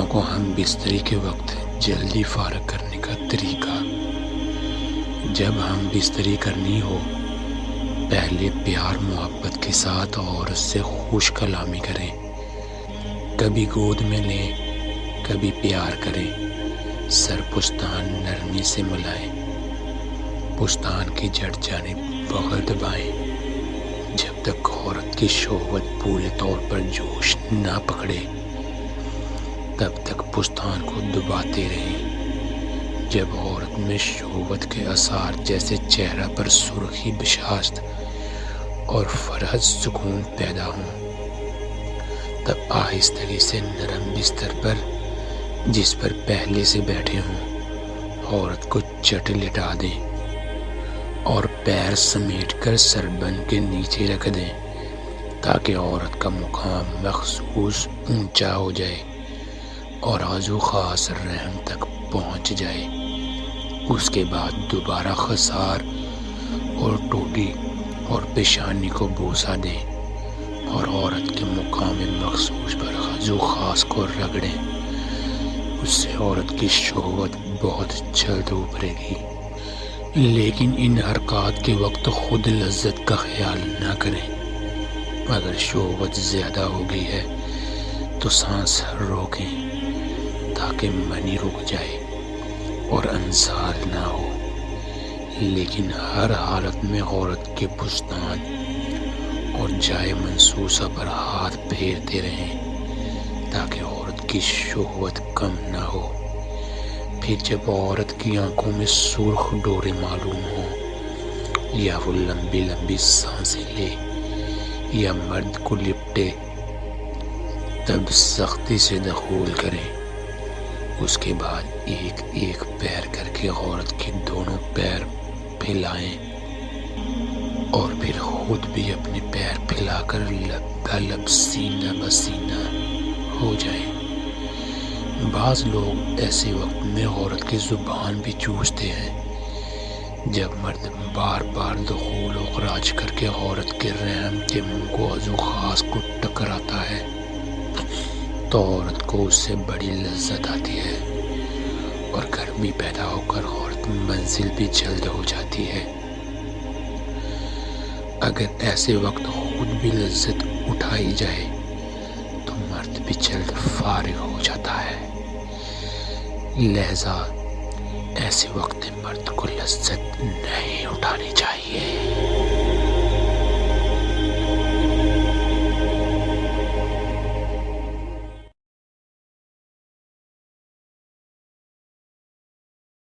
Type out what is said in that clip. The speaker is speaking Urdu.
کو ہم بستری کے وقت جلدی فارغ کرنے کا طریقہ۔ جب ہم بستری کرنی ہو، پہلے پیار محبت کے ساتھ اور اس سے خوش کلامی کریں۔ کبھی گود میں لیں، کبھی پیار کریں۔ سر پستان نرمی سے ملائیں، پستان کی جڑ جانب بغل دبائیں۔ جب تک عورت کی شہوت پورے طور پر جوش نہ پکڑے تب تک پستان کو دباتے رہیں۔ جب عورت میں شہوت کے آثار جیسے چہرہ پر سرخی، بشاشت اور فرحت سکون پیدا ہوں، تب آہستگی سے نرم بستر پر جس پر پہلے سے بیٹھے ہوں عورت کو چٹ لٹا دیں اور پیر سمیٹ کر سربند کے نیچے رکھ دیں تاکہ عورت کا مقام مخصوص اونچا ہو جائے اور عضو خاص رحم تک پہنچ جائے۔ اس کے بعد دوبارہ خصار اور ٹوٹی اور پیشانی کو بوسہ دیں اور عورت کے مقام مخصوص پر عضو خاص کو رگڑیں۔ اس سے عورت کی شہوت بہت جلد ابھرے گی۔ لیکن ان حرکات کے وقت خود لذت کا خیال نہ کریں۔ اگر شہوت زیادہ ہو گئی ہے تو سانس روکیں تاکہ منی رک جائے اور انزال نہ ہو، لیکن ہر حالت میں عورت کے پستان اور جائے منسوسہ پر ہاتھ پھیرتے رہیں تاکہ عورت کی شہوت کم نہ ہو۔ پھر جب عورت کی آنکھوں میں سرخ ڈورے معلوم ہوں یا وہ لمبی لمبی سانسیں لے یا مرد کو لپٹے تب سختی سے دخول کریں۔ اس کے بعد ایک ایک پیر کر کے عورت کے دونوں پیر پھیلائیں اور پھر خود بھی اپنے پیر پھیلا کر لب بلب سینہ بسینہ ہو جائیں۔ بعض لوگ ایسے وقت میں عورت کی زبان بھی چوستے ہیں۔ جب مرد بار بار دخول و خراج کر کے عورت کے رحم کے منہ کو عضو خاص کو ٹکراتا ہے تو عورت کو اس سے بڑی لذت آتی ہے اور گرمی پیدا ہو کر عورت منزل بھی جلد ہو جاتی ہے۔ اگر ایسے وقت خود بھی لذت اٹھائی جائے تو مرد بھی جلد فارغ ہو جاتا ہے۔ لہذا ایسے وقت مرد کو لذت نہیں اٹھانی چاہیے۔